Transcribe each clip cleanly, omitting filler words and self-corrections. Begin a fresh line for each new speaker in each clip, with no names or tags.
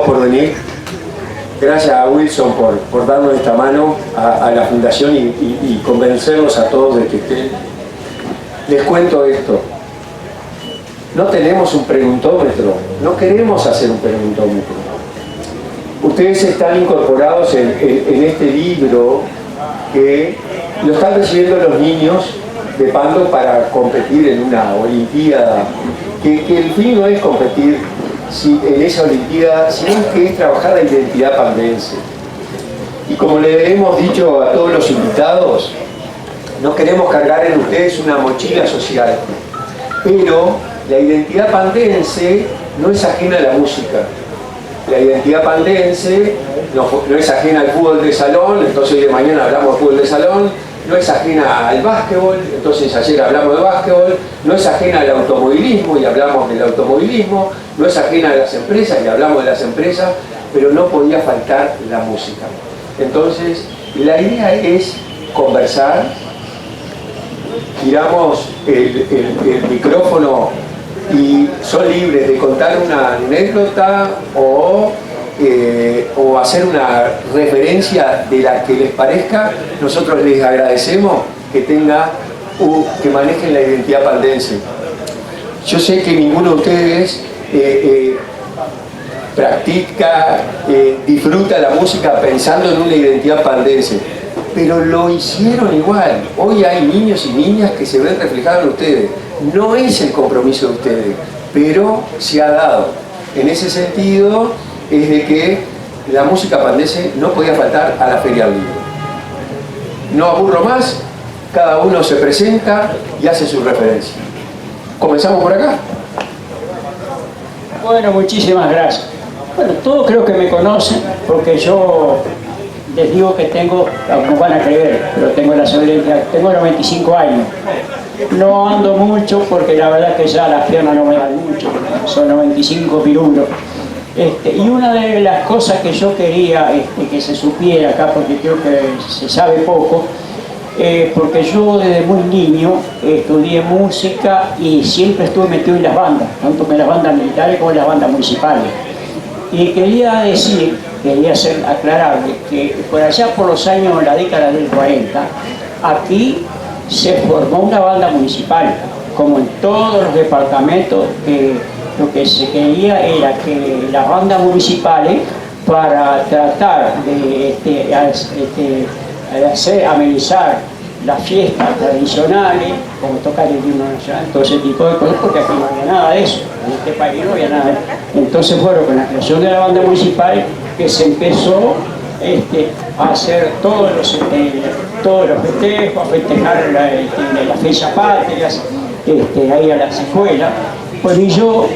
por venir. Gracias a Wilson por darnos esta mano a la Fundación y convencernos a todos de que estén. Les cuento esto. No tenemos un preguntómetro, no queremos hacer un preguntómetro. Ustedes están incorporados en este libro que lo están recibiendo los niños de Pando para competir en una olimpiada, que el fin no es competir en esa olimpiada, sino que es trabajar la identidad pandense. Y como le hemos dicho a todos los invitados, no queremos cargar en ustedes una mochila social, pero la identidad pandense no es ajena a la música. La identidad pandense no es ajena al fútbol de salón, entonces hoy de mañana hablamos de fútbol de salón, no es ajena al básquetbol, entonces ayer hablamos de básquetbol, no es ajena al automovilismo y hablamos del automovilismo, no es ajena a las empresas y hablamos de las empresas, pero no podía faltar la música. Entonces, la idea es conversar, giramos el micrófono y son libres de contar una anécdota o hacer una referencia de la que les parezca. Nosotros les agradecemos que manejen la identidad pandense. Yo sé que ninguno de ustedes practica, disfruta la música pensando en una identidad pandense, pero lo hicieron igual. Hoy hay niños y niñas que se ven reflejados en ustedes. No es el compromiso de ustedes, pero se ha dado. En ese sentido es de que la música pandense no podía faltar a la Feria del Libro. No aburro más, cada uno se presenta y hace su referencia. ¿Comenzamos por acá?
Bueno, muchísimas gracias. Bueno, todos creo que me conocen, porque yo les digo que tengo, no van a creer, pero tengo la solemnidad, tengo 95 años. No ando mucho porque la verdad que ya las piernas no me dan mucho, son 95 pirulos. Y una de las cosas que yo quería que se supiera acá, porque creo que se sabe poco, porque yo desde muy niño estudié música y siempre estuve metido en las bandas, tanto en las bandas militares como en las bandas municipales. Y quería hacer aclarable que por allá por los años de la década del 40, aquí se formó una banda municipal, como en todos los departamentos. Lo que se quería era que las bandas municipales, para tratar de amenizar las fiestas tradicionales, como tocar el himno nacional, todo ese tipo de cosas, porque aquí no había nada de eso, en este país no había nada de eso. Entonces fueron con la creación de la banda municipal que se empezó a hacer todos los festejos, a festejar las fechas patrias, ahí a las escuelas. Pues y yo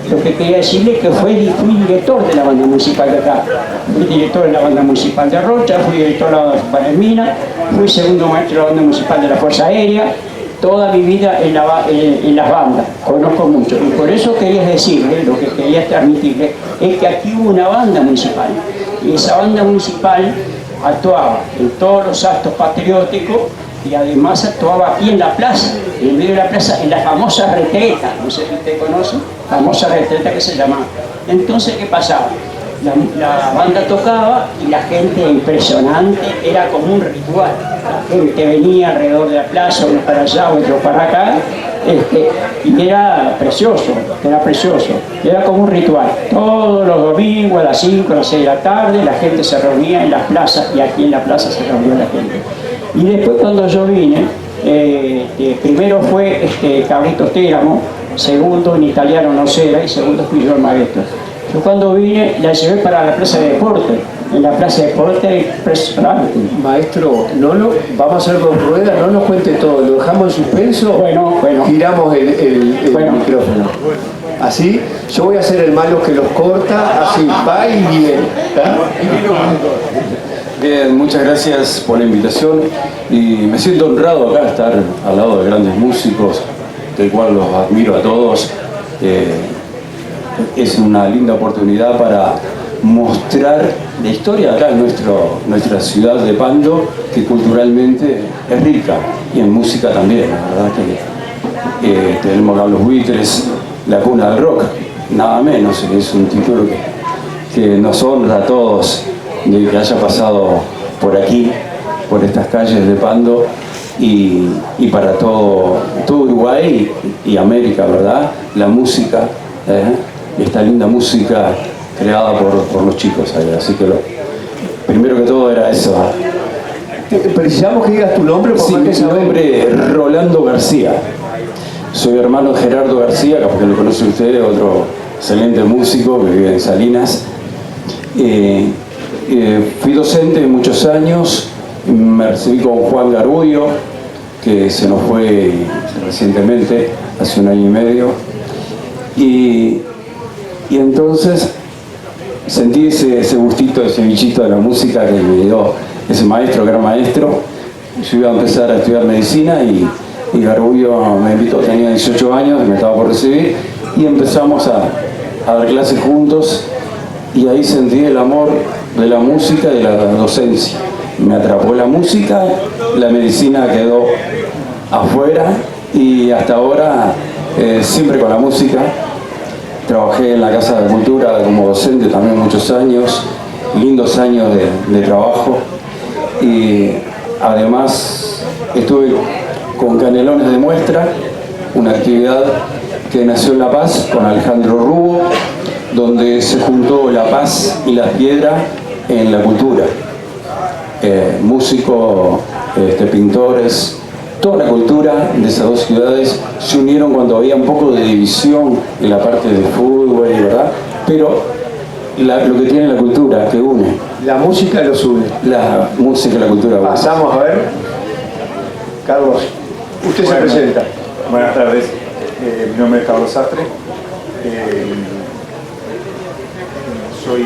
lo que quería decirle es que fui director de la banda municipal de acá, fui director de la banda municipal de Rocha, fui director de la banda municipal de Mina, fui segundo maestro de la banda municipal de la Fuerza Aérea, toda mi vida en las bandas, conozco mucho. Y por eso quería decirle, lo que quería transmitirle, es que aquí hubo una banda municipal, y esa banda municipal actuaba en todos los actos patrióticos, y además actuaba aquí en la plaza, en medio de la plaza, en la famosa retreta, no sé si usted conoce, famosa retreta que se llamaba. Entonces, ¿qué pasaba? La banda tocaba y la gente, impresionante, era como un ritual. La gente venía alrededor de la plaza, uno para allá, otro para acá, y era precioso, era como un ritual. Todos los domingos a las 5, a las 6 de la tarde, la gente se reunía en las plazas, y aquí en la plaza se reunía la gente. Y después, cuando yo vine, primero fue Carlitos Téramo, segundo en italiano Nocera y segundo fui yo el maestro. Yo cuando vine la llevé para la plaza de deporte. En la plaza de deporte impresionante.
Maestro, vamos a hacer con ruedas, no nos cuente todo, lo dejamos en suspenso.
Bueno.
Giramos el micrófono. Así, yo voy a hacer el malo que los corta, así, va y viene.
Bien, muchas gracias por la invitación y me siento honrado acá estar al lado de grandes músicos, del cual los admiro a todos. Es una linda oportunidad para mostrar la historia acá en nuestra ciudad de Pando, que culturalmente es rica y en música también. La verdad que tenemos acá Los Buitres, la cuna del rock, nada menos, es un título que nos honra a todos de que haya pasado por aquí, por estas calles de Pando, y para todo Uruguay y América, ¿verdad? La música, esta linda música creada por los chicos ahí. Así que primero que todo era eso.
Precisamos que digas tu nombre, por
Sí,
más que
mi
sabemos.
nombre es Rolando García. Soy hermano de Gerardo García, capaz que lo conoce usted, otro excelente músico que vive en Salinas. Fui docente muchos años, me recibí con Juan Garullo, que se nos fue recientemente, hace 1 año y medio. Y entonces sentí ese gustito, ese bichito de la música que me dio ese maestro, gran maestro. Yo iba a empezar a estudiar medicina y Garullo me invitó, tenía 18 años, me estaba por recibir, y empezamos a dar clases juntos, y ahí sentí el amor de la música y de la docencia. Me atrapó la música, la medicina quedó afuera, y hasta ahora siempre con la música. Trabajé en la Casa de Cultura como docente también muchos años, lindos años de trabajo, y además estuve con Canelones de Muestra, una actividad que nació en La Paz con Alejandro Rubo, donde se juntó la paz y las piedras en la cultura. Músicos, pintores, toda la cultura de esas dos ciudades se unieron cuando había un poco de división en la parte de fútbol, ¿verdad? Pero lo que tiene la cultura, que une.
La música los une.
La música y la cultura.
Pasamos a ver. Carlos, usted se presenta.
Buenas tardes, mi nombre es Carlos Sastre. Soy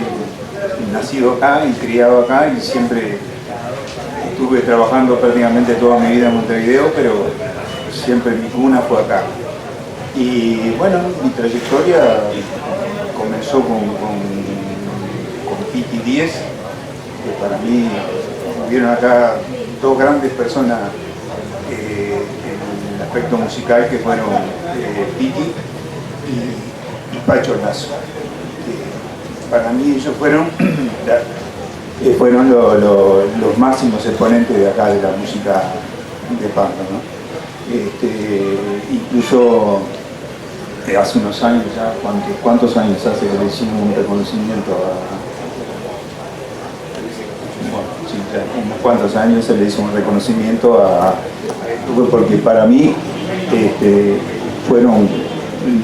nacido acá y criado acá, y siempre estuve trabajando prácticamente toda mi vida en Montevideo, pero siempre mi cuna fue acá. Y bueno, mi trayectoria comenzó con Piti 10, que para mí hubieron acá dos grandes personas en el aspecto musical, que fueron Piti y Pacho Lazo. Para mí ellos fueron los máximos exponentes de acá de la música de Pando, ¿no? Incluso hace unos años ya, ¿cuántos años hace que le hicimos un reconocimiento unos cuantos años se le hizo un reconocimiento porque para mí fueron,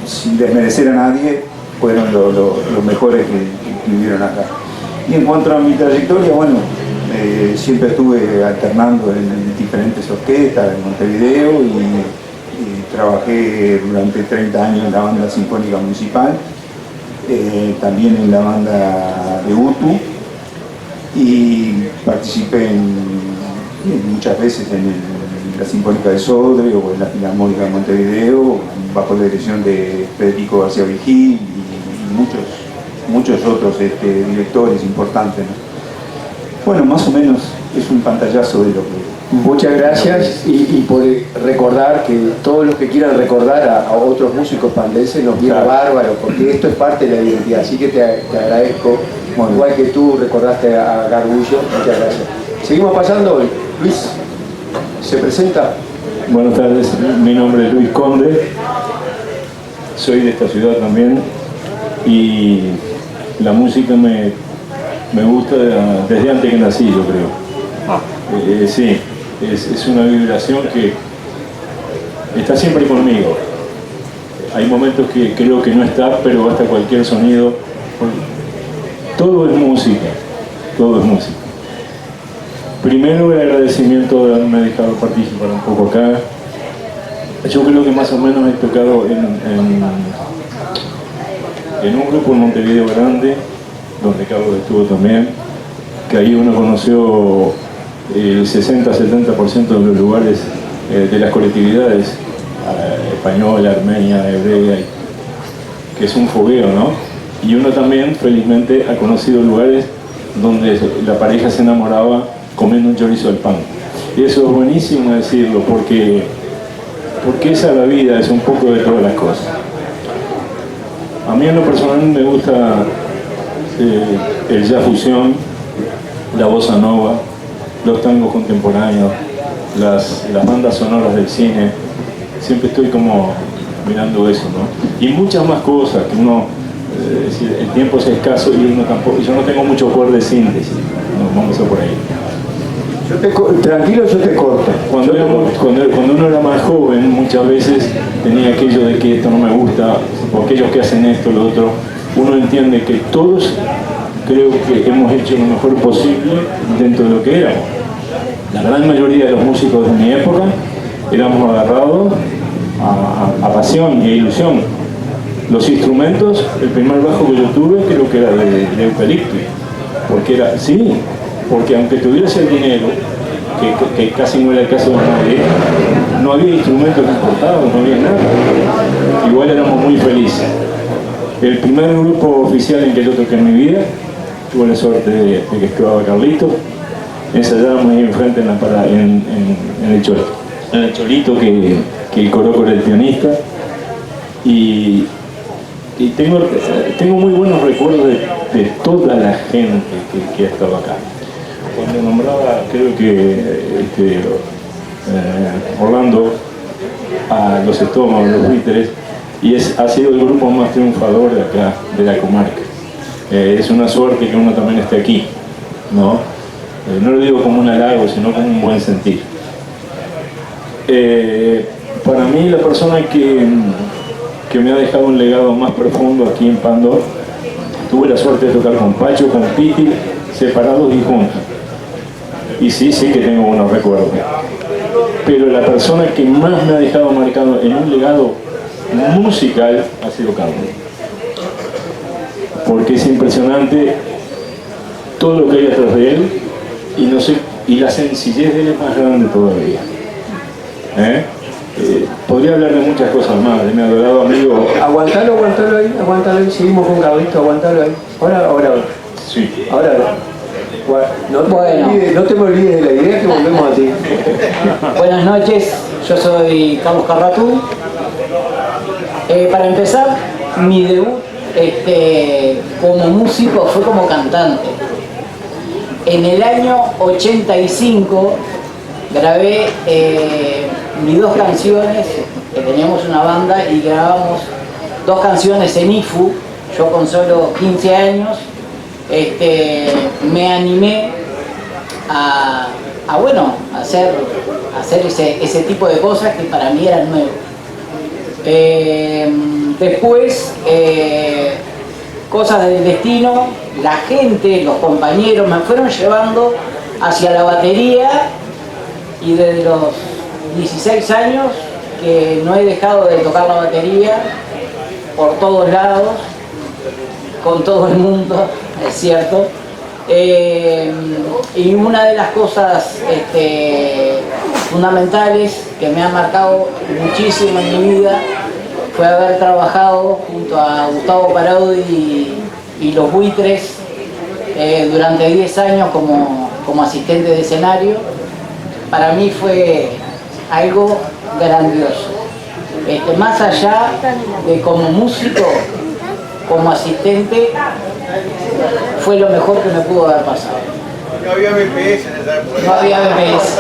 sin desmerecer a nadie, fueron los mejores que vivieron acá. Y en cuanto a mi trayectoria, bueno, siempre estuve alternando en diferentes orquestas en Montevideo, y trabajé durante 30 años en la banda sinfónica municipal, también en la banda de UTU, y participé muchas veces en la Sinfónica de Sodre o en la Filarmónica de Montevideo, bajo la dirección de Federico García Vigil y muchos otros directores importantes, ¿no? Bueno, más o menos es un pantallazo de lo que...
Muchas gracias, y por recordar que todos los que quieran recordar a otros músicos pandenses nos viene bárbaro, porque esto es parte de la identidad, así que te agradezco, igual que tú recordaste a Garullo, muchas gracias. Seguimos pasando, Luis, ¿se presenta?
Buenas tardes, mi nombre es Luis Conde, soy de esta ciudad también, y la música me gusta desde antes que nací, yo creo. Sí, es una vibración que está siempre conmigo. Hay momentos que creo que no está, pero basta cualquier sonido. Todo es música, todo es música. Primero, el agradecimiento de haberme dejado participar un poco acá. Yo creo que más o menos he tocado en un grupo en Montevideo grande, donde Carlos estuvo también, que ahí uno conoció el 60-70% de los lugares de las colectividades, española, armenia, hebrea, que es un fogueo, ¿no? Y uno también, felizmente, ha conocido lugares donde la pareja se enamoraba comiendo un chorizo al pan. Y eso es buenísimo decirlo, porque esa es la vida, es un poco de todas las cosas. A mí en lo personal me gusta el jazz fusión, la bossa nova, los tangos contemporáneos, las bandas sonoras del cine. Siempre estoy como mirando eso, ¿no? Y muchas más cosas que uno, es decir, el tiempo es escaso y uno tampoco, yo no tengo mucho poder de síntesis, no, vamos a por ahí.
Tranquilo, yo te corto.
Cuando uno era más joven, muchas veces tenía aquello de que esto no me gusta, o aquellos que hacen esto, lo otro. Uno entiende que todos creo que hemos hecho lo mejor posible dentro de lo que éramos. La gran mayoría de los músicos de mi época éramos agarrados a pasión y a ilusión. Los instrumentos, el primer bajo que yo tuve creo que era de eucalipto, porque aunque tuvieras el dinero, que casi no era el caso de nadie, no había instrumentos importados, no había nada. Igual éramos muy felices. El primer grupo oficial en que yo toqué en mi vida, tuve la suerte de que estudiaba Carlito, ensayábamos ahí enfrente en el Cholito. En el Cholito, que el Coroco era el pianista, y tengo muy buenos recuerdos de toda la gente que ha estado acá. Cuando nombraba, creo que Orlando, a los Estómagos, los Buitres, y ha sido el grupo más triunfador de acá, de la comarca. Es una suerte que uno también esté aquí, ¿no? No lo digo como un halago, sino como un buen sentir. Para mí, la persona que me ha dejado un legado más profundo aquí en Pando, tuve la suerte de tocar con Pacho, con Piti, separados y juntos. Y sí que tengo buenos recuerdos. Pero la persona que más me ha dejado marcado en un legado musical ha sido Carlos. Porque es impresionante todo lo que hay atrás de él y la sencillez de él es más grande todavía. Podría hablar de muchas cosas más, de mi adorado amigo.
Aguantalo ahí, seguimos con Carlito, aguantalo ahí. Ahora.
Sí.
Ahora. No te me olvides de la idea que volvemos a ti.
Buenas noches, yo soy Carlos Carratú. Para empezar, mi debut como músico fue como cantante. En el año 85 grabé mis 2 canciones, que teníamos una banda y grabamos 2 canciones en IFU, yo con solo 15 años. Me animé a hacer ese tipo de cosas que para mí eran nuevos. Después, cosas del destino, la gente, los compañeros me fueron llevando hacia la batería y desde los 16 años que no he dejado de tocar la batería por todos lados, con todo el mundo, es cierto. Y una de las cosas fundamentales que me ha marcado muchísimo en mi vida fue haber trabajado junto a Gustavo Parodi y los Buitres durante 10 años como asistente de escenario. Para mí fue algo grandioso. Más allá de como músico, como asistente, fue lo mejor que me pudo haber pasado.
No había BPS en esa época.
No había BPS.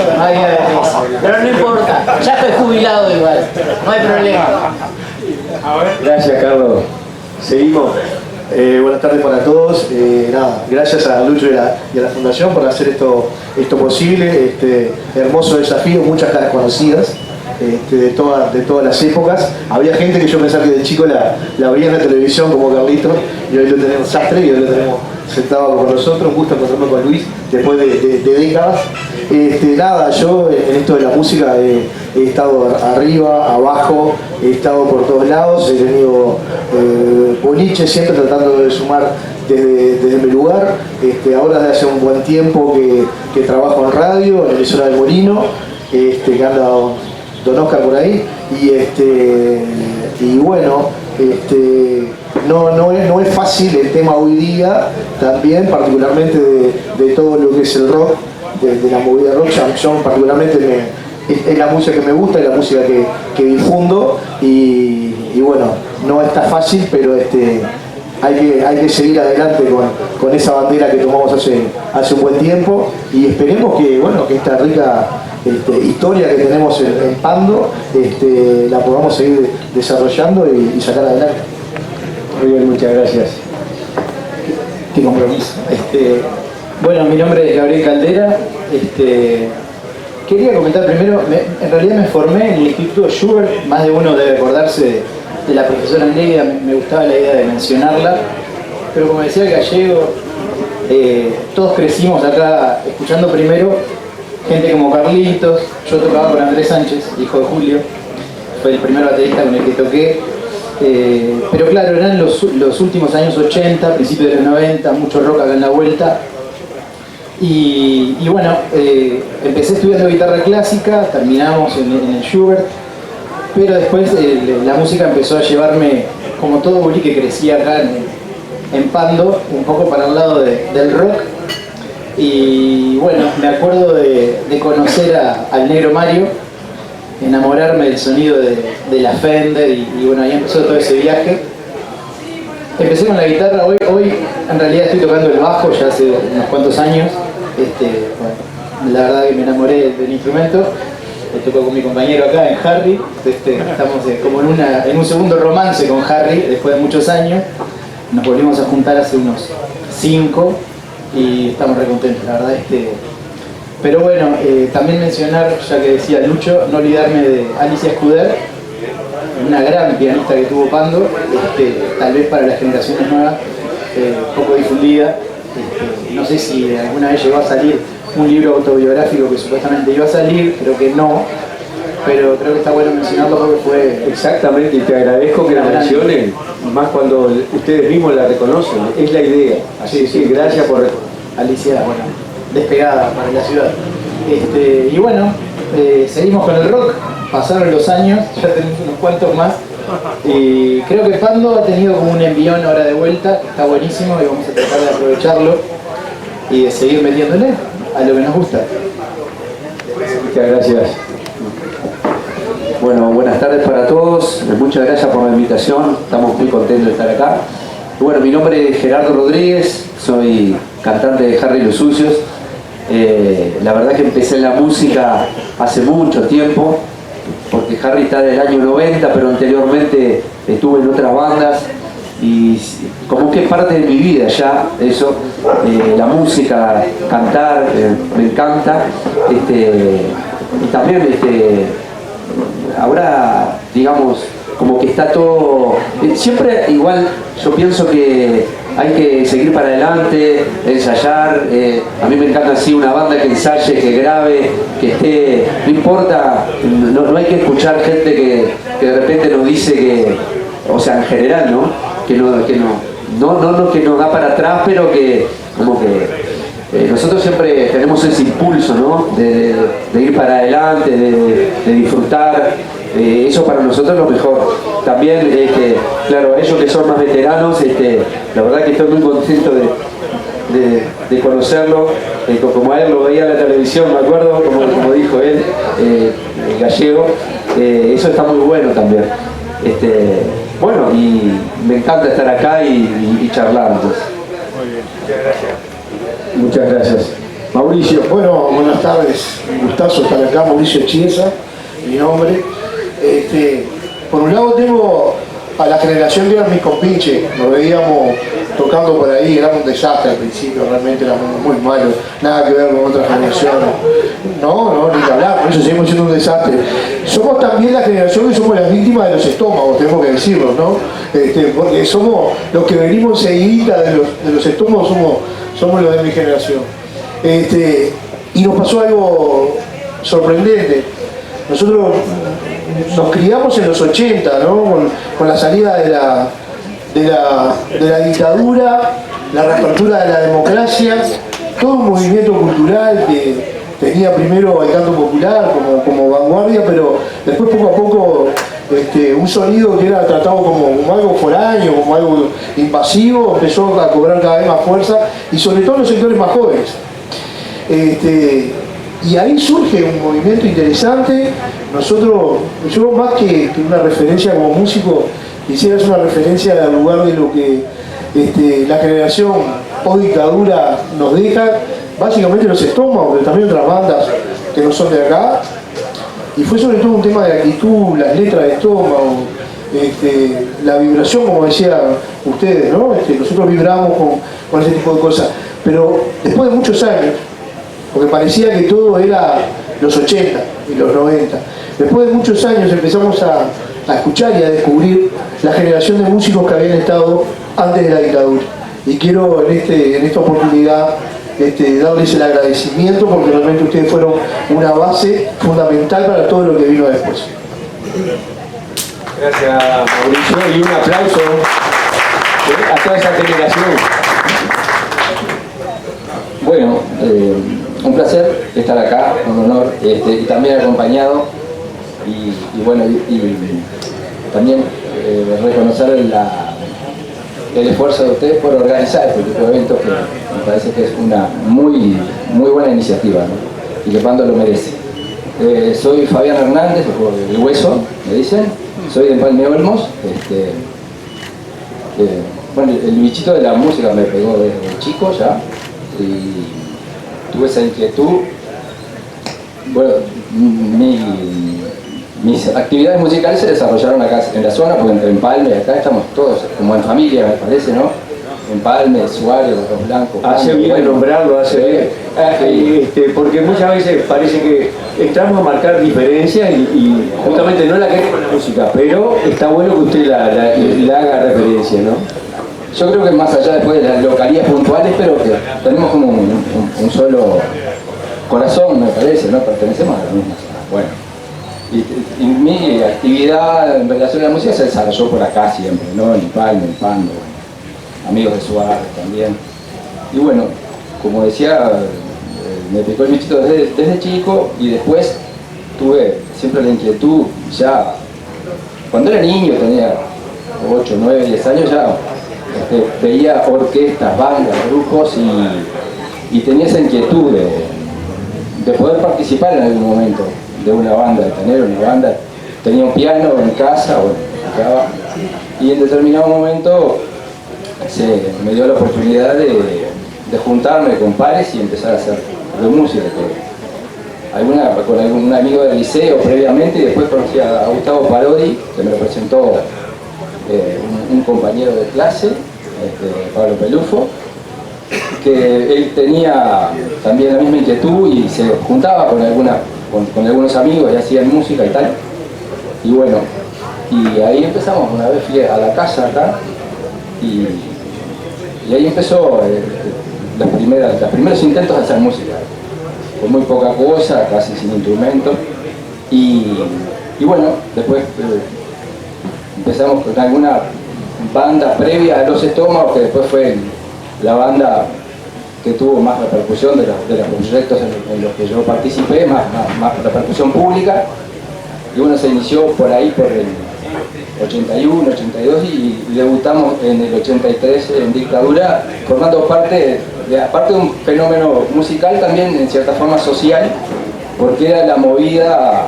Pero no importa, ya estoy jubilado igual, no hay problema.
Gracias, Carlos. Seguimos.
Buenas tardes para todos. Gracias a Lucho y a la Fundación por hacer esto posible. Hermoso desafío, muchas caras conocidas. De todas las épocas. Había gente que yo pensaba que de chico la veía en la televisión como Carlito, y hoy lo tenemos Sastre, y hoy lo tenemos sentado con nosotros. Un gusto encontrarme con Luis después de décadas. Yo en esto de la música he estado arriba, abajo, he estado por todos lados, he tenido boliche siempre tratando de sumar desde mi lugar. Ahora desde hace un buen tiempo que trabajo en radio, en la emisora del Molino, que anda Don Oscar por ahí, y bueno, no es fácil el tema hoy día, también particularmente de todo lo que es el rock, de la movida rock. Yo particularmente es la música que me gusta, es la música que difundo, y bueno, no está fácil, pero hay que seguir adelante con esa bandera que tomamos hace un buen tiempo, y esperemos que, bueno, que esta rica historia que tenemos en Pando la podamos seguir desarrollando y sacar adelante.
Muy bien, muchas gracias.
Qué compromiso.
Bueno, mi nombre es Gabriel Caldera. Quería comentar primero, en realidad me formé en el Instituto Schubert, más de uno debe acordarse de la profesora Neida, me gustaba la idea de mencionarla, pero como decía Gallego, todos crecimos acá escuchando primero gente como Carlitos. Yo tocaba con Andrés Sánchez, hijo de Julio, fue el primer baterista con el que toqué, pero claro, eran los últimos años 80, principios de los 90, mucho rock acá en la vuelta. Y bueno, empecé estudiando guitarra clásica, terminamos en el Schubert, pero después la música empezó a llevarme, como todo gurí que crecía acá en Pando, un poco para el lado del rock. Y bueno, me acuerdo de conocer al Negro Mario, enamorarme del sonido de la Fender, y bueno, ahí empezó todo ese viaje. Empecé con la guitarra, hoy en realidad estoy tocando el bajo ya hace unos cuantos años. Bueno, la verdad que me enamoré del instrumento. Toco con mi compañero acá en Harry. Estamos como en un segundo romance con Harry después de muchos años. Nos volvimos a juntar hace unos 5 y estamos re contentos, la verdad. Pero bueno, también mencionar, ya que decía Lucho, no olvidarme de Alicia Escuder, una gran pianista que tuvo Pando, tal vez para las generaciones nuevas, poco difundida. No sé si alguna vez llegó a salir un libro autobiográfico que supuestamente iba a salir, creo que no, pero creo que está bueno mencionarlo porque fue...
Exactamente, y te agradezco que la mencionen, más cuando ustedes mismos la reconocen, es la idea. Así que gracias por...
Alicia, bueno, despegada para la ciudad. Y bueno, seguimos con el rock, pasaron los años, ya tenemos unos cuantos más, y creo que Pando ha tenido como un envión ahora de vuelta, que está buenísimo, y vamos a tratar de aprovecharlo y de seguir metiéndole a lo que nos gusta.
Muchas gracias.
Bueno, buenas tardes para todos, muchas gracias por la invitación, estamos muy contentos de estar acá. Bueno, mi nombre es Gerardo Rodríguez, soy cantante de Harry y los Sucios. La verdad que empecé en la música hace mucho tiempo, porque Harry está del año 90, pero anteriormente estuve en otras bandas y como que es parte de mi vida ya, eso, la música, cantar, me encanta. Y también ahora, digamos, como que está todo, siempre igual, yo pienso que hay que seguir para adelante, ensayar. A mí me encanta así una banda que ensaye, que grabe, que esté, no importa, no hay que escuchar gente que de repente nos dice que, o sea, en general, ¿no? Que nos da para atrás, pero que como que nosotros siempre tenemos ese impulso, ¿no? De ir para adelante, de disfrutar. Eso para nosotros es lo mejor. También, claro, ellos que son más veteranos, la verdad que estoy muy contento de conocerlo, como a él lo veía en la televisión, me acuerdo, como dijo él, Gallego. Eso está muy bueno también. Bueno, y me encanta estar acá y charlar. Entonces.
Muy bien, muchas gracias. Muchas gracias.
Mauricio, bueno, buenas tardes, un gustazo estar acá, Mauricio Chiesa, mi nombre. Por un lado tengo a la generación que eran mis compinches, nos veíamos tocando por ahí, era un desastre al principio, realmente era muy malo, nada que ver con otras generaciones. No, ni que hablar, por eso seguimos siendo un desastre. Somos también la generación que somos las víctimas de los estómagos, tenemos que decirlo, ¿no? Porque somos los que venimos seguidita de los estómagos, somos los de mi generación. Y nos pasó algo sorprendente. Nosotros nos criamos en los 80, ¿no? Con la salida de la dictadura, la reapertura de la democracia, todo un movimiento cultural que tenía primero el canto popular como vanguardia, pero después poco a poco un sonido que era tratado como algo foráneo, como algo invasivo, empezó a cobrar cada vez más fuerza, y sobre todo en los sectores más jóvenes. Y ahí surge un movimiento interesante. Yo más que una referencia como músico, quisiera hacer una referencia al lugar de lo que la generación post dictadura nos deja básicamente los estómagos, pero también otras bandas que no son de acá. Y fue sobre todo un tema de actitud, las letras de estómago, la vibración, como decían ustedes, ¿no? Nosotros vibramos con ese tipo de cosas. Pero después de muchos años, porque parecía que todo era los 80 y los 90, después de muchos años empezamos a escuchar y a descubrir la generación de músicos que habían estado antes de la dictadura. Y quiero en esta oportunidad darles el agradecimiento porque realmente ustedes fueron una base fundamental para todo lo que vino después.
Gracias, Mauricio, y un aplauso a toda esa generación.
Bueno, un placer estar acá, un honor, y también acompañado, y bueno, y también reconocer el esfuerzo de ustedes por organizar este tipo de eventos, que me parece que es una muy buena iniciativa, ¿no? Y que Pando lo merece. Soy Fabián Hernández, o El Hueso, me dicen, soy de Empalme Olmos. Bueno, el bichito de la música me pegó desde chico ya, y tuve esa inquietud. Bueno, mis actividades musicales se desarrollaron acá en la zona, porque entre Empalme y acá estamos todos como en familia, me parece, ¿no? Empalme, Suárez, Los Blancos.
Hace bien nombrarlo, hace bien. Porque muchas veces parece que entramos a marcar diferencias y justamente no la queremos con la música, pero está bueno que usted la haga referencia, ¿no?
Yo creo que más allá después de las localías puntuales, pero que tenemos como un solo corazón, me parece, ¿no? Pertenecemos a la misma zona. Bueno. Y mi actividad en relación a la música se desarrolló por acá siempre, ¿no? En Empalme, en Pando, amigos de Suárez también. Y bueno, como decía, me picó el bichito desde chico, y después tuve siempre la inquietud, ya cuando era niño, tenía 8, 9, 10 años, ya veía orquestas, bandas, grupos, y tenía esa inquietud de poder participar en algún momento de una banda, de tener una banda. Tenía un piano en casa, bueno, tocaba, y en determinado momento me dio la oportunidad de juntarme con pares y empezar a hacer de música. Con algún amigo del liceo previamente, y después conocí a Gustavo Parodi, que me lo presentó un compañero de clase, Pablo Pelufo, que él tenía también la misma inquietud y se juntaba con algunos amigos y hacían música y tal. Y bueno, y ahí empezamos. Una vez fui a la casa acá, y ahí empezó los primeros intentos de hacer música, con muy poca cosa, casi sin instrumentos. Y bueno, después empezamos con alguna banda previa a Los Estómagos, que después fue la banda que tuvo más repercusión de los proyectos en los que yo participé, más repercusión pública. Y bueno, se inició por ahí, por el 81, 82, y debutamos en el 83 en dictadura, formando parte de un fenómeno musical, también en cierta forma social, porque era la movida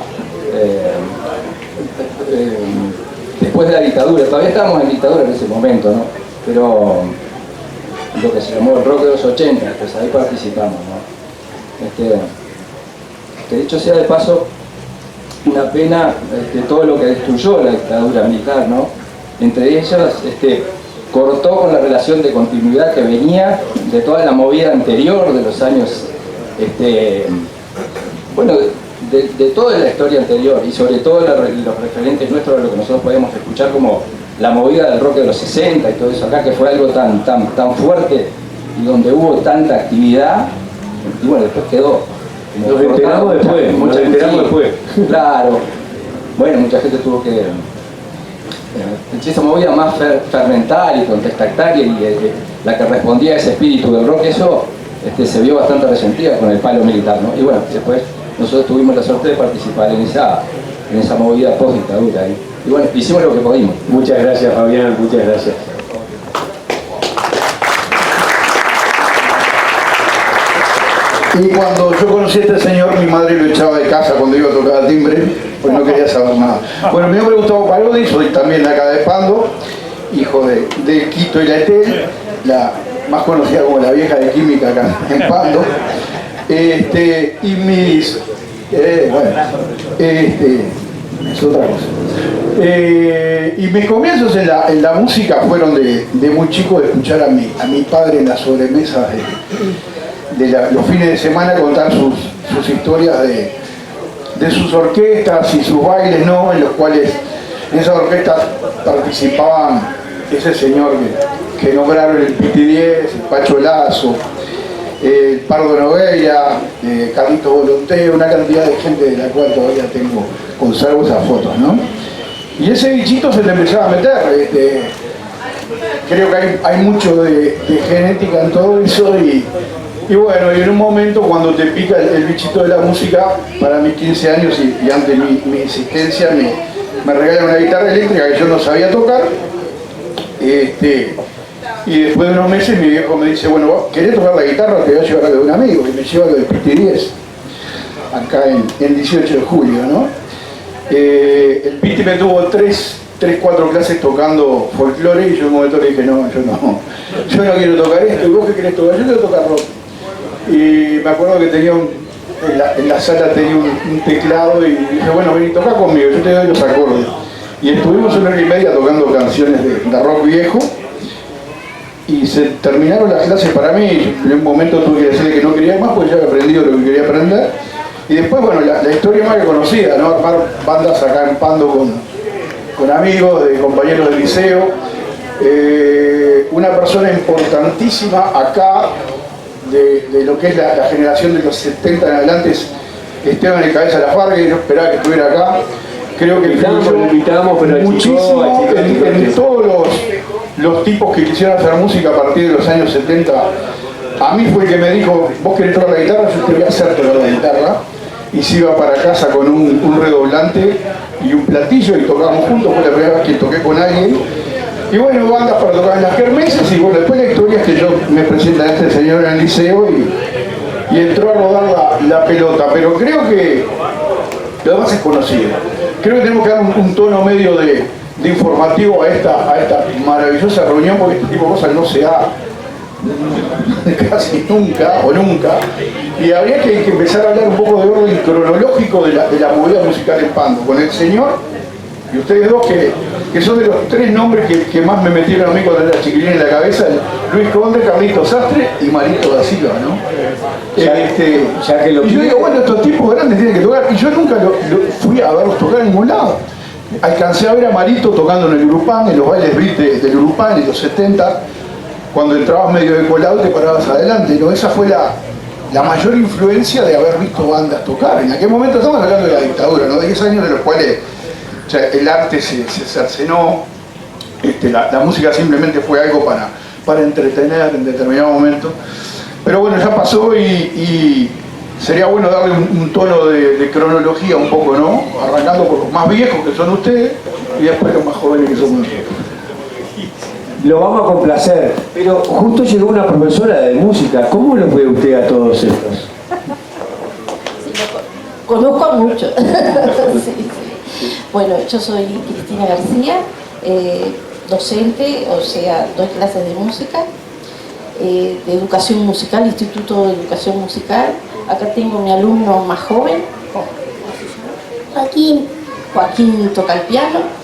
después de la dictadura. Todavía estábamos en dictadura en ese momento, ¿no? Pero lo que se llamó el rock de los 80, pues ahí participamos, ¿no? Que dicho sea de paso, una pena todo lo que destruyó la dictadura militar, ¿no? Entre ellas cortó con la relación de continuidad que venía de toda la movida anterior de los años, bueno, de toda la historia anterior, y sobre todo los referentes nuestros de lo que nosotros podemos escuchar como la movida del rock de los 60 y todo eso acá, que fue algo tan fuerte y donde hubo tanta actividad, y bueno, después quedó.
Nos enteramos después,
Claro. Bueno, mucha gente tuvo que... esa movida más fermental y contestataria, y la que respondía a ese espíritu del rock, eso se vio bastante resentida con el palo militar, ¿no? Y bueno, después nosotros tuvimos la suerte de participar en esa movida post-dictadura. Y bueno, hicimos lo que pudimos.
Muchas gracias, Fabián, muchas gracias.
Y cuando yo conocí a este señor, mi madre lo echaba de casa cuando iba a tocar el timbre, pues no quería saber nada. Bueno, mi nombre es Gustavo Parodi, soy también de acá de Pando, hijo de Quito y Laetel, la más conocida como la vieja de química acá en Pando. Y mis... es otra cosa. Y mis comienzos en la música fueron de muy chico, de escuchar a mi padre en las sobremesas los fines de semana contar sus historias de sus orquestas y sus bailes, ¿no? En los cuales en esas orquestas participaban ese señor que nombraron, el Piti Diez, el Pacho Lazo, el Pardo Nogueira, Carlito Volonté, una cantidad de gente de la cual todavía conservo esas fotos, ¿no? Y ese bichito se te empezaba a meter. Creo que hay mucho de genética en todo eso y bueno, y en un momento cuando te pica el bichito de la música, para mis 15 años y ante mi insistencia me regalan una guitarra eléctrica que yo no sabía tocar. Y después de unos meses mi viejo me dice, bueno, ¿querés tocar la guitarra? Te voy a llevar a lo de un amigo, y me lleva a lo de Piti Diez, acá en 18 de julio, ¿no? El Piti me tuvo 4 clases tocando folclore y yo en un momento le dije, no, yo no quiero tocar esto, ¿y vos qué querés tocar? Yo quiero tocar rock. Y me acuerdo que tenía en la sala tenía un teclado y dije, bueno, vení, toca conmigo, yo te doy los acordes. Y estuvimos 1 hora y media tocando canciones de rock viejo y se terminaron las clases para mí. En un momento tuve que decirle que no quería más porque ya había aprendido lo que quería aprender. Y después, bueno, la historia más que conocida, ¿no? Armar bandas acá en Pando con amigos, compañeros de liceo. Una persona importantísima acá de lo que es la generación de los 70 en adelante es Esteban el Cabeza Lafargue, yo esperaba que estuviera acá. Creo que
lo invitamos, pero
muchísimo en todos los tipos que quisieron hacer música a partir de los años 70. A mí fue el que me dijo, vos querés tocar la guitarra, yo te voy a hacer tocar la guitarra. Y se iba para casa con un redoblante y un platillo y tocábamos juntos, fue la primera vez que toqué con alguien. Y bueno, bandas para tocar en las kermeses y bueno, después la historia es que yo me presento a este señor en el liceo y entró a rodar la pelota, pero creo que lo demás es conocido. Creo que tenemos que dar un tono medio de informativo a esta maravillosa reunión porque este tipo de cosas no se da casi nunca o nunca, y habría que empezar a hablar un poco de orden cronológico de la movida musical en Pando, con el señor y ustedes dos que son de los 3 nombres que más me metieron a mí cuando era chiquilín en la cabeza, Luis Conde, Carlito Sastre y Marito da Silva, ¿no?
Ya que lo
y yo digo, bueno, estos tipos grandes tienen que tocar, y yo nunca fui a verlos tocar en ningún lado. Alcancé a ver a Marito tocando en el Urupán, en los bailes beat del Urupán en los 70, cuando entrabas medio de colado y te parabas adelante, ¿no? Esa fue la mayor influencia de haber visto bandas tocar. En aquel momento estamos hablando de la dictadura, ¿no? 10 años de los cuales el arte se cercenó, la música simplemente fue algo para entretener en determinado momento. Pero bueno, ya pasó y sería bueno darle un tono de cronología un poco, ¿no? Arrancando por los más viejos que son ustedes y después los más jóvenes que somos nosotros.
Lo vamos a complacer, pero justo llegó una profesora de música. ¿Cómo los ve usted a todos estos?
Conozco a muchos. Sí. Bueno, yo soy Cristina García, docente, o sea, doy clases de música, de educación musical, Instituto de Educación Musical. Acá tengo mi alumno más joven, Joaquín toca el piano.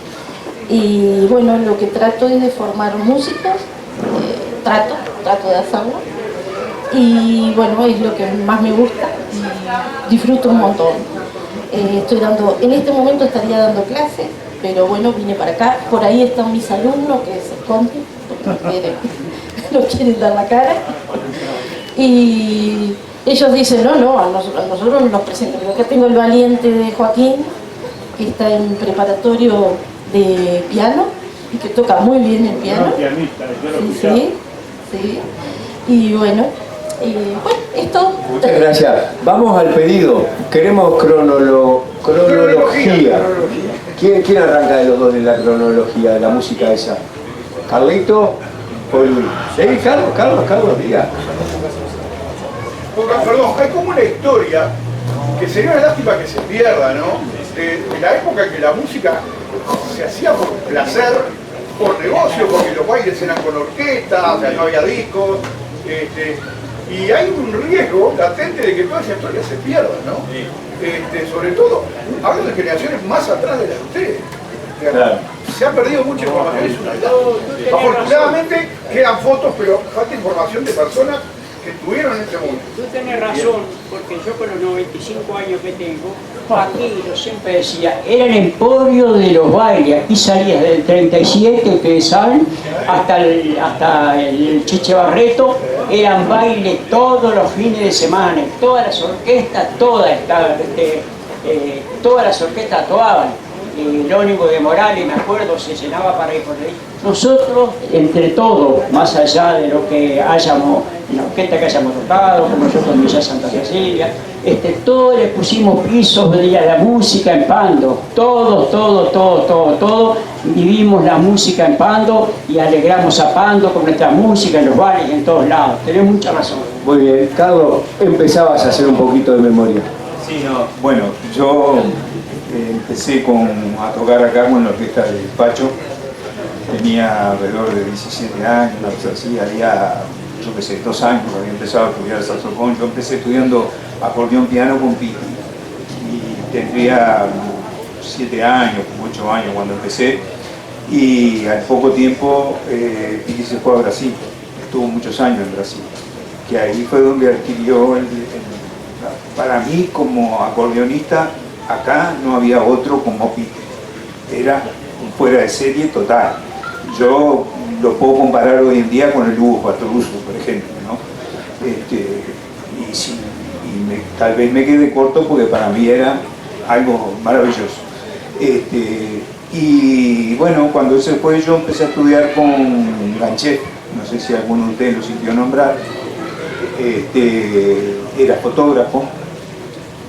Y bueno, lo que trato es de formar músicos, trato de hacerlo. Y bueno, es lo que más me gusta y disfruto un montón. Estoy dando, en este momento estaría dando clases, pero bueno, vine para acá. Por ahí están mis alumnos que se esconden, porque no quieren dar la cara. Y ellos dicen, no, a nosotros nos presentan. Acá tengo el valiente de Joaquín, que está en preparatorio de piano y que toca muy bien el piano. Sí. Y bueno, esto.
Muchas gracias. Vamos al pedido. Queremos cronología. ¿Quién arranca de los dos de la cronología de la música esa? ¿Carlito o Luis? Sí, Carlos, diga.
Perdón, hay como una historia que sería una lástima que se pierda, ¿no? De la época en que la música se hacía por placer
por negocio, porque los bailes eran con orquesta, o sea, no había discos, y hay un riesgo latente de que toda esa historia se pierda, ¿no? Sobre todo, hablo de generaciones más atrás de las de ustedes.
Claro.
Se ha perdido mucha información, es una verdad. Afortunadamente quedan fotos, pero falta información de personas que estuvieron en este mundo.
Tú tenés razón, porque yo con los 95 años que tengo, aquí yo siempre decía, era el emporio de los bailes. Aquí salías del 37, ustedes saben, hasta el Chiche Barreto, eran bailes todos los fines de semana, todas las orquestas, todas las orquestas actuaban. Jerónimo de Morales, me acuerdo, se llenaba para ir por ahí. Nosotros, entre todos, más allá de lo que hayamos, en la orquesta que hayamos tocado, como nosotros en Villa Santa Cecilia, todos le pusimos pisos de la música en Pando. Todos vivimos la música en Pando y alegramos a Pando con nuestra música en los bares y en todos lados. Tenés mucha razón.
Muy bien, Carlos, empezabas a hacer un poquito de memoria.
Sí, no, bueno, yo empecé a tocar acá con la orquesta de Pacho. Tenía alrededor de 17 años, una cosa así, había, yo qué sé, 2 años había empezado a estudiar saxofón. Yo empecé estudiando acordeón piano con Piti y tendría 7 años, 8 años cuando empecé, y al poco tiempo Piti se fue a Brasil, estuvo muchos años en Brasil, que ahí fue donde adquirió para mí como acordeonista. Acá no había otro como Piti, era un fuera de serie total. Yo lo puedo comparar hoy en día con el Hugo Patoruso, por ejemplo, ¿no? Tal vez me quede corto porque para mí era algo maravilloso. Y bueno, cuando él se fue yo empecé a estudiar con Ganchet, no sé si alguno de ustedes lo sintió nombrar. Era fotógrafo,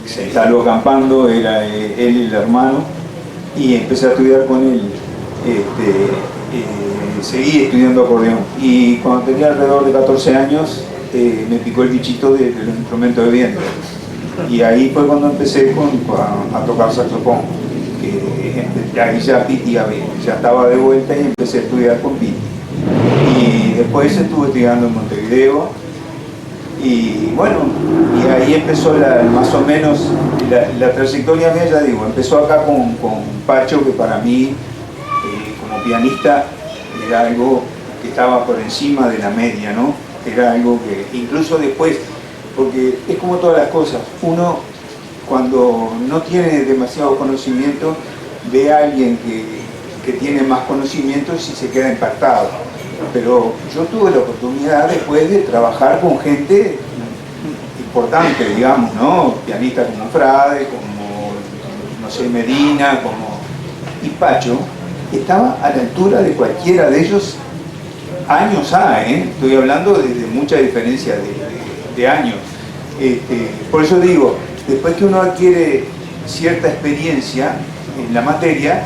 se instaló acampando, era él y el hermano, y empecé a estudiar con él. Seguí estudiando acordeón, y cuando tenía alrededor de 14 años me picó el bichito de los instrumentos de viento, y ahí fue cuando empecé a tocar saxofón, que ahí ya Piti ya estaba de vuelta y empecé a estudiar con Piti, y después estuve estudiando en Montevideo. Y bueno, y ahí empezó más o menos la trayectoria mía, ya digo, empezó acá con Pacho, que para mí, como pianista, era algo que estaba por encima de la media, ¿no? Era algo que, incluso después, porque es como todas las cosas, uno cuando no tiene demasiado conocimiento, ve a alguien que tiene más conocimientos y se queda impactado. Pero yo tuve la oportunidad después de trabajar con gente importante, digamos, ¿no? Pianistas como Frade, como, no sé, Medina, y Pacho estaba a la altura de cualquiera de ellos años estoy hablando de mucha diferencia de años. Por eso digo, después que uno adquiere cierta experiencia en la materia,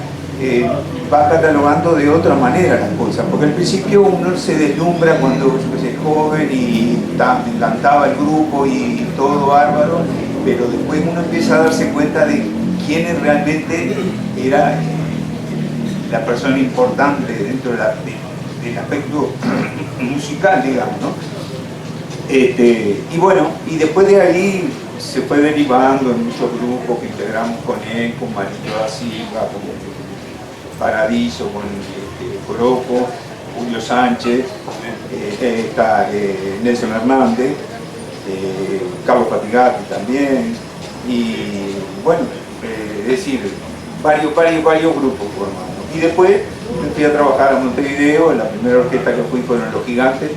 va catalogando de otra manera las cosas, porque al principio uno se deslumbra cuando es joven y me encantaba el grupo y todo bárbaro, pero después uno empieza a darse cuenta de quién realmente era la persona importante dentro del aspecto musical, digamos, ¿no? Y bueno, y después de ahí se fue derivando en muchos grupos que integramos con él, con Marito da Silva, con Paradiso, con Coroco, Julio Sánchez, está Nelson Hernández, Carlos Fatigati también, y bueno, es decir, varios grupos formamos. Y después me fui a trabajar a Montevideo, en la primera orquesta que fui fueron Los Gigantes,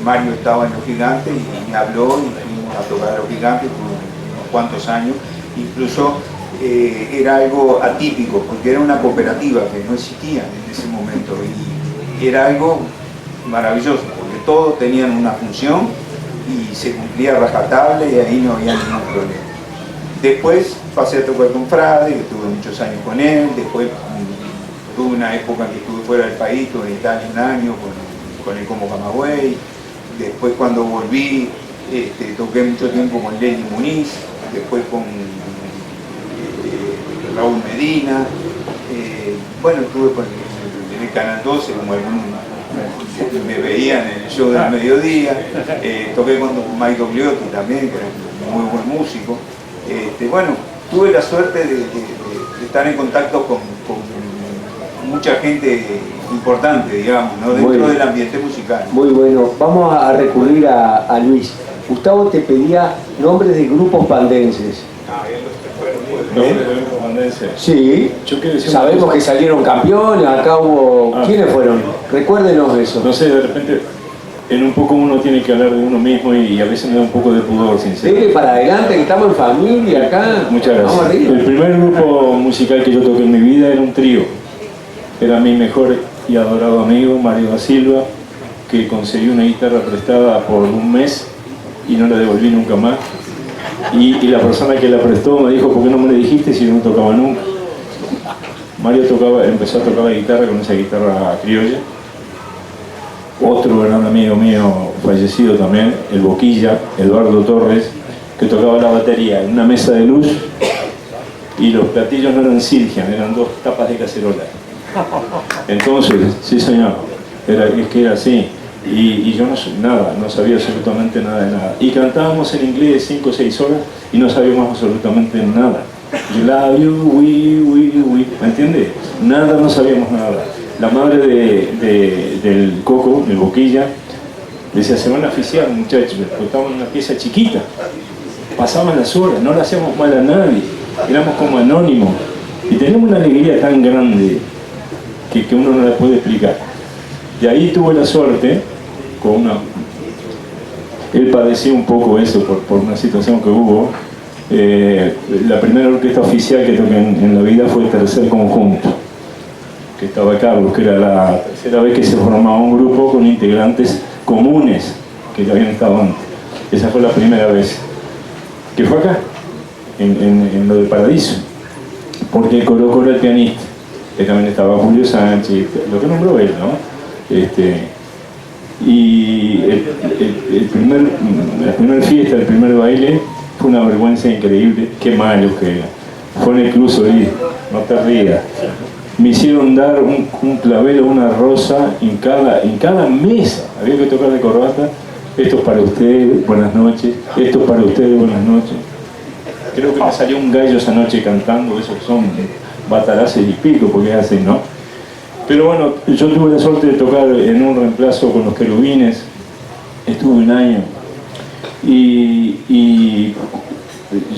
Mario estaba en Los Gigantes y me habló y fuimos a tocar a Los Gigantes por unos cuantos años, incluso era algo atípico porque era una cooperativa que no existía en ese momento y era algo maravilloso porque todos tenían una función y se cumplía rajatabla y ahí no había ningún problema. Después pasé a tocar con Frade, que estuve muchos años con él, después tuve una época en que estuve fuera del país, estuve en Italia un año con él como Camagüey, después cuando volví toqué mucho tiempo con Lenny Muniz, después con Raúl Medina, bueno, estuve con el de Canal 12, como algunos me veían en el show del mediodía. Toqué con Michael Gliotti también, que era un muy buen músico. Bueno, tuve la suerte de estar en contacto con mucha gente importante, digamos, ¿no? Dentro del ambiente musical.
Muy bueno. Vamos a recurrir a Luis. Gustavo te pedía nombres de grupos pandenses. Sí, sabemos que salieron campeones, acá hubo... ¿Quiénes fueron? Recuérdenos eso.
No sé, de repente en un poco uno tiene que hablar de uno mismo y a veces me da un poco de pudor, sinceramente.
Dele para adelante, que estamos en familia acá.
Muchas gracias.
Vamos arriba.
El primer grupo musical que yo toqué en mi vida era un trío. Era mi mejor y adorado amigo, Mario da Silva, que conseguí una guitarra prestada por un mes y no la devolví nunca más. Y la persona que la prestó me dijo, ¿por qué no me le dijiste si no tocaba nunca? Mario empezó a tocar la guitarra con esa guitarra criolla. Otro gran amigo mío, fallecido también, el Boquilla, Eduardo Torres, que tocaba la batería en una mesa de luz y los platillos no eran Silgian, eran 2 tapas de cacerola. Entonces, sí señor, es que era así. Y yo no sabía absolutamente nada de nada. Y cantábamos en inglés 5 o 6 horas y no sabíamos absolutamente nada. You love you, we, ¿me entiendes? Nada, no sabíamos nada. La madre del Coco, del Boquilla, decía, se van a aficiar muchachos, porque estábamos en una pieza chiquita. Pasaban las horas, no le hacíamos mal a nadie, éramos como anónimos. Y teníamos una alegría tan grande que uno no la puede explicar. Y ahí tuve la suerte, él padecía un poco eso por una situación que hubo. La primera orquesta oficial que toqué en la vida fue el Tercer Conjunto, que estaba Carlos, que era la tercera vez que se formaba un grupo con integrantes comunes que ya habían estado antes. Esa fue la primera vez que fue acá, en lo de Paradiso, porque el Coro era el pianista, que también estaba Julio Sánchez, lo que nombró él, ¿no? Y la primera fiesta, el primer baile, fue una vergüenza increíble. Qué malos que era. Fue en el Club Solís, no te rías. Me hicieron dar un clavel o una rosa en cada mesa. Había que tocar de corbata. Esto es para ustedes, buenas noches. Esto es para ustedes, buenas noches. Creo que me salió un gallo esa noche cantando, esos son bataraces y pico, porque es así, ¿no? Pero bueno, yo tuve la suerte de tocar en un reemplazo con los Querubines, estuve un año y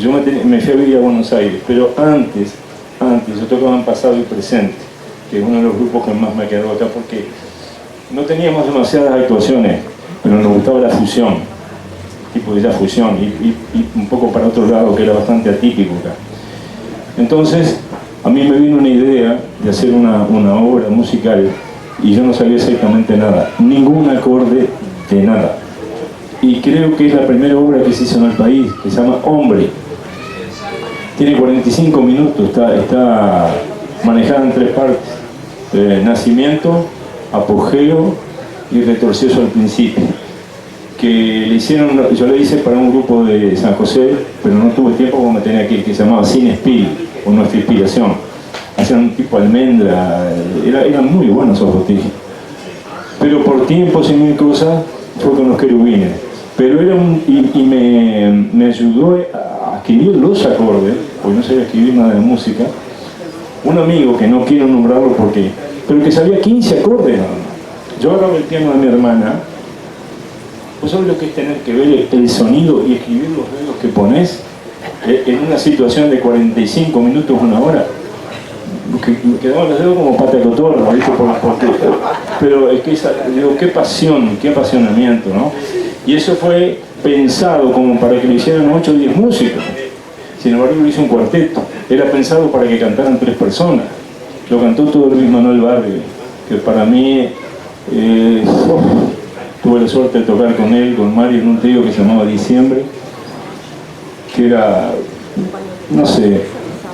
yo me fui a vivir a Buenos Aires, pero antes yo tocaba en Pasado y Presente, que es uno de los grupos que más me quedó acá porque no teníamos demasiadas actuaciones, pero nos gustaba la fusión, tipo de esa fusión y un poco para otro lado que era bastante atípico acá. Entonces, a mí me vino una idea de hacer una obra musical y yo no sabía exactamente nada, ningún acorde de nada. Y creo que es la primera obra que se hizo en el país, que se llama Hombre. Tiene 45 minutos, está manejada en 3 partes. Nacimiento, apogeo y retroceso al principio. Que le hicieron, yo le hice para un grupo de San José, pero no tuve tiempo como me tenía que ir, que se llamaba Sin Espíritu, o Nuestra Inspiración. Hacían un tipo almendra, eran muy buenos esos botijos. Pero por tiempos y mil cosas fue con los Querubines. Pero era me ayudó a escribir los acordes, porque no sabía escribir nada de música. Un amigo que no quiero nombrarlo pero que sabía 15 acordes. Yo agarraba el piano de mi hermana. ¿Vos sabés lo que es tener que ver el sonido y escribir los dedos que pones en una situación de 45 minutos, 1 hora? Me quedaban los dedos como pata de cotorra, ¿viste? Pero es que digo, qué pasión, qué apasionamiento, ¿no? Y eso fue pensado como para que lo hicieran 8 o 10 músicos. Sin embargo, lo hizo un cuarteto. Era pensado para que cantaran 3 personas. Lo cantó todo Luis Manuel Barrio, que para mí tuve la suerte de tocar con él, con Mario, en un trío que se llamaba Diciembre, que era, no sé,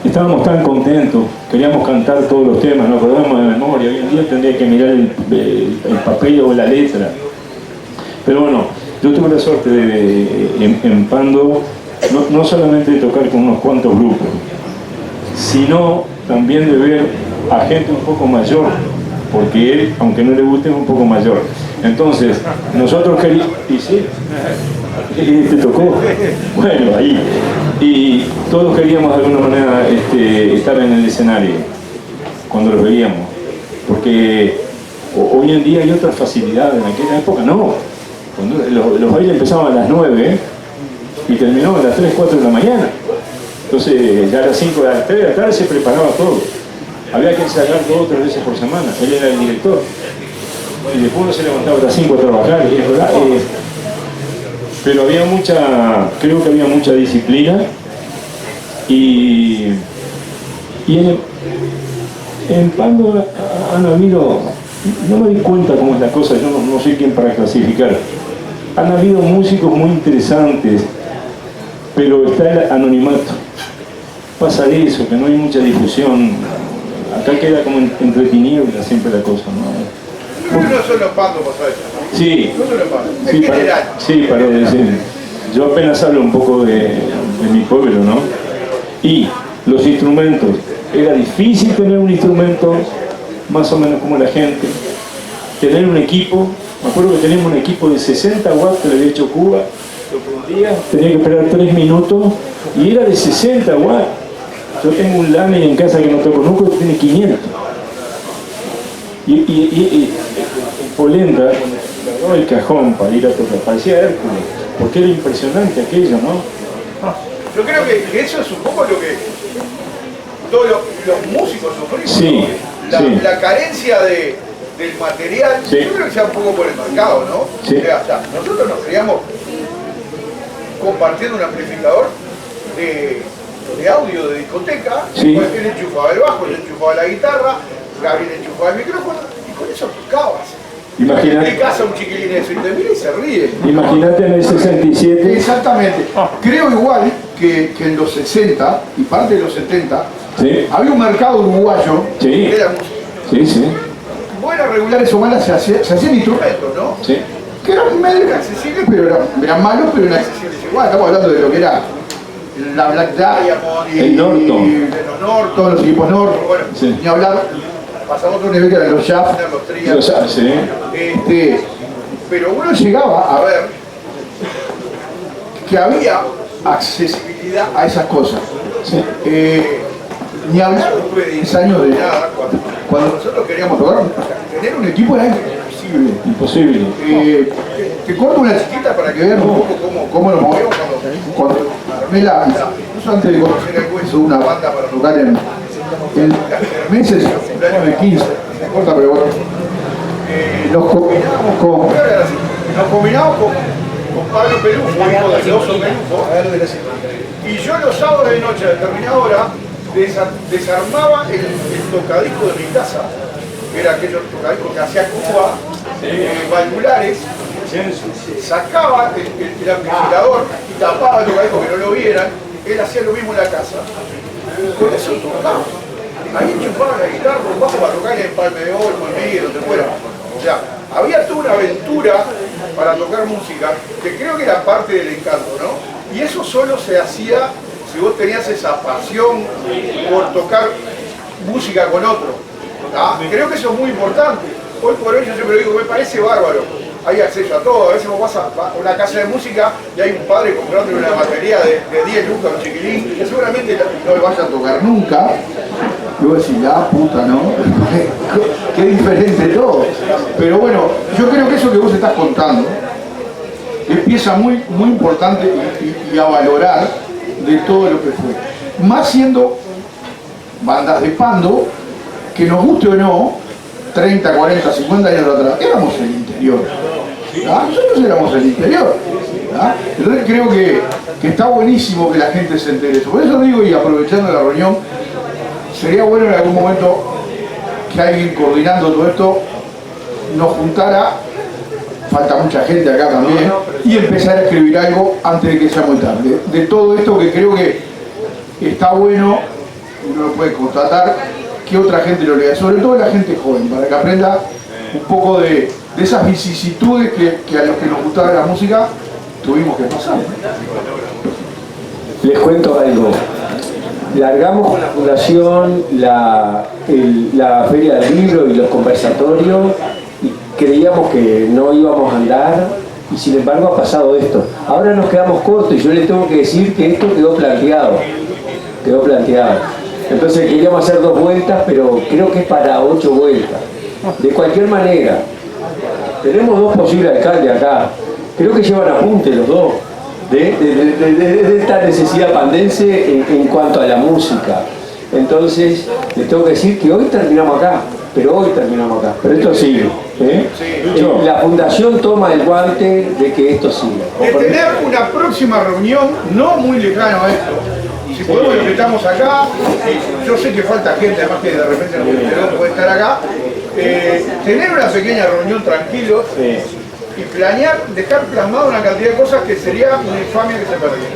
estábamos tan contentos, queríamos cantar todos los temas, nos acordábamos de memoria. Hoy en día tendría que mirar el papel o la letra. Pero bueno, yo tuve la suerte de, en Pando, no solamente de tocar con unos cuantos grupos, sino también de ver a gente un poco mayor porque él, aunque no le guste, es un poco mayor. Entonces, nosotros queríamos... ¿Y sí? ¿Te tocó? Bueno, ahí. Y todos queríamos de alguna manera estar en el escenario cuando los veíamos, porque hoy en día hay otras facilidades, en aquella época no. Cuando los bailes empezaban a las 9 y terminaban a las 3, 4 de la mañana. Entonces ya a las 5 de la tarde se preparaba todo. Había que ensayar 2 o 3 veces por semana. Él era el director. Y después uno se levantaba a las 5 a trabajar. Y es verdad, pero había creo que había mucha disciplina. Y en Pando han habido, no me di cuenta cómo es la cosa, yo no soy quien para clasificar. Han habido músicos muy interesantes, pero está el anonimato. Pasa eso, que no hay mucha difusión. Acá queda como entre tinieblas siempre la cosa, ¿no?
Creo que no solo Pando pasa eso, ¿no?
Sí.
No solo Pando,
Sí,
en general.
Sí, para decir. Yo apenas hablo un poco de mi pueblo, ¿no? Y los instrumentos. Era difícil tener un instrumento más o menos como la gente. Tener un equipo. Me acuerdo que teníamos un equipo de 60 watts que le había hecho Cuba. Lo prendía, tenía que esperar 3 minutos y era de 60 watts. Yo tengo un Lane en casa que no toco nunca, que tiene 500. Y Polenta, cuando agarró el cajón para ir a tocar, parecía Hércules, porque era impresionante aquello, ¿no?
Yo creo que eso es un poco lo que todos los músicos sufrimos,
Sí,
¿no?
sí.
La carencia del material,
Sí.
yo creo que sea un poco por el mercado, ¿no?
Sí.
O sea, nosotros nos criamos compartiendo un amplificador de audio de discoteca,
Sí.
pues él enchufaba el bajo, él enchufaba la guitarra, Gabriel enchufaba el micrófono y con eso tocabas.
Imagínate.
En casa un chiquilín de eso y te mira y se ríe.
Imagínate en el 67.
Exactamente. Creo igual que en los 60 y parte de los 70
Sí.
había un mercado uruguayo
Sí.
De la música.
Sí, sí.
buenas, regulares o malas, se hacían instrumentos, ¿no?
Sí.
Que eran medio inaccesibles, pero eran malos, pero inaccesibles igual. Estamos hablando de lo que era la Black Diamond y
El Norton.
los Norton, los equipos Norton, bueno,
Sí.
ni hablar. Pasamos a otro nivel que eran los Shaft.
Los tríos.
Lo sabes, sí.
Pero uno llegaba a ver que había accesibilidad a esas cosas.
Sí.
Ni hablar de 10 años de nada, cuando nosotros queríamos tocar, tener un equipo era imposible.
Imposible.
Te corto una chiquita para que vean un poco cómo nos movemos cuando armé incluso antes de conocer el hueso, una banda para tocar en meses, cumpleaños de 15, se corta pero bueno. Nos combinamos con Pablo Pelufo, hijo del oso Pelufo, y yo los sábados de noche a determinada hora desarmaba el tocadisco de mi casa, que era aquellos tocadiscos que hacía Cuba, valvulares, sacaba el amplificador y tapaba el tocadisco que no lo vieran, él hacía lo mismo en la casa. Con eso tocaba. Ahí enchufaba la guitarra, un bajo para tocar en Palme de Olmo, en Miguel, donde fuera. O sea, había toda una aventura para tocar música que creo que era parte del encanto, ¿no? Y eso solo se hacía si vos tenías esa pasión por tocar música con otro. ¿Ah? Creo que eso es muy importante. Hoy por hoy yo siempre digo, me parece bárbaro. Hay acceso a todo. A veces vos vas a una casa de música y hay un padre comprándole una batería de 10 lucas a un chiquilín que seguramente no le vaya a tocar nunca. Y vos decís, la puta, ¿no? Qué diferente todo. Pero bueno, yo creo que eso que vos estás contando es pieza muy, muy importante y a valorar de todo lo que fue. Más siendo bandas de Pando, que nos guste o no, 30, 40, 50 años atrás, éramos el interior. ¿Ah? Nosotros éramos el interior. ¿Ah? Entonces creo que está buenísimo que la gente se entere eso. Por eso digo, y aprovechando la reunión, sería bueno en algún momento que alguien coordinando todo esto nos juntara, falta mucha gente acá también, y empezar a escribir algo antes de que sea muy tarde. De todo esto que creo que está bueno, uno lo puede constatar, que otra gente lo lea, sobre todo la gente joven, para que aprenda un poco de esas vicisitudes que a los que nos gustaba la música tuvimos que pasar.
Les cuento algo. largamos con la fundación la Feria del Libro y los conversatorios y creíamos que no íbamos a andar y sin embargo ha pasado esto. Ahora nos quedamos cortos y yo les tengo que decir que esto quedó planteado. Entonces queríamos hacer 2 vueltas, pero creo que es para 8 vueltas. De cualquier manera, tenemos 2 posibles alcaldes acá. Creo que llevan apunte los dos de esta necesidad pandense en cuanto a la música. Entonces, les tengo que decir que hoy terminamos acá, pero esto sigue. La fundación toma el guante de que esto siga.
De tener una próxima reunión, no muy lejano a esto, si podemos los que estamos acá, yo sé que falta gente, además que de repente no puede estar acá, tener una pequeña reunión tranquilos y planear, dejar plasmado una cantidad de cosas que sería una infamia que se perdiera.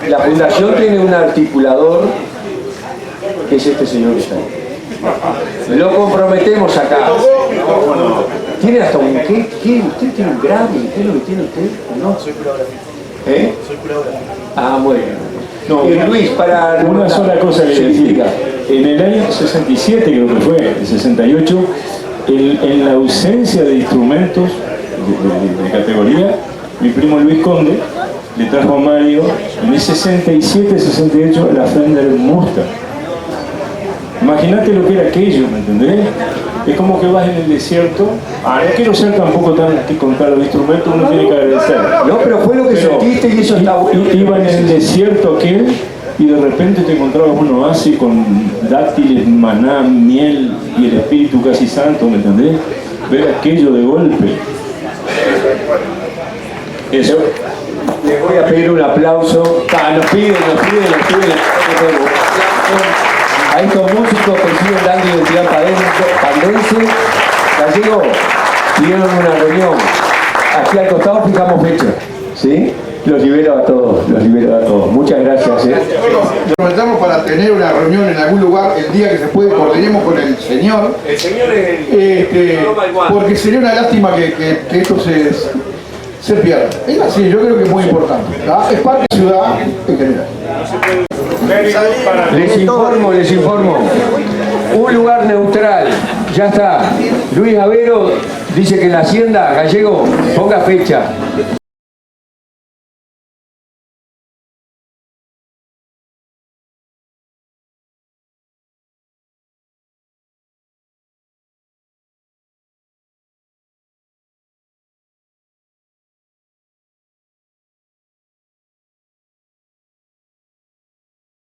La fundación tiene un articulador que es este señor que está ahí. Lo comprometemos acá. ¿Tiene hasta un qué? ¿Usted tiene un Grammy? ¿Qué es lo que tiene usted? ¿No? Soy curador. Soy curador. Bueno.
No,
Luis, para...
Una sola cosa que decir. En el año 67, creo que fue, el 68, en la ausencia de instrumentos de categoría, mi primo Luis Conde le trajo a Mario en el 67-68 la Fender Mustang. Imagínate lo que era aquello, ¿me entendés? Es como que vas en el desierto. No quiero ser tampoco tan que contar los instrumentos, uno tiene que agradecer.
No, pero fue lo que sentiste y eso está bueno.
Iba en el desierto aquel y de repente te encontrabas uno así con dátiles, maná, miel y el Espíritu casi santo, ¿me entendés? Ver aquello de golpe. Eso.
Les voy a pedir un aplauso. Nos piden. A estos músicos que siguen dando identidad pandense. Gallego, pidieron una reunión. Aquí al costado fijamos fecha. ¿Sí? Los libero a todos. Muchas gracias.
Nos comenzamos para tener una reunión en algún lugar el día que se puede, coordinemos con el señor.
El señor es el
porque sería una lástima que esto se pierda. Es así, yo creo que es muy importante. Es parte de la ciudad en general.
Les informo. Un lugar neutral. Ya está. Luis Avero dice que en la hacienda, Gallego, ponga fecha.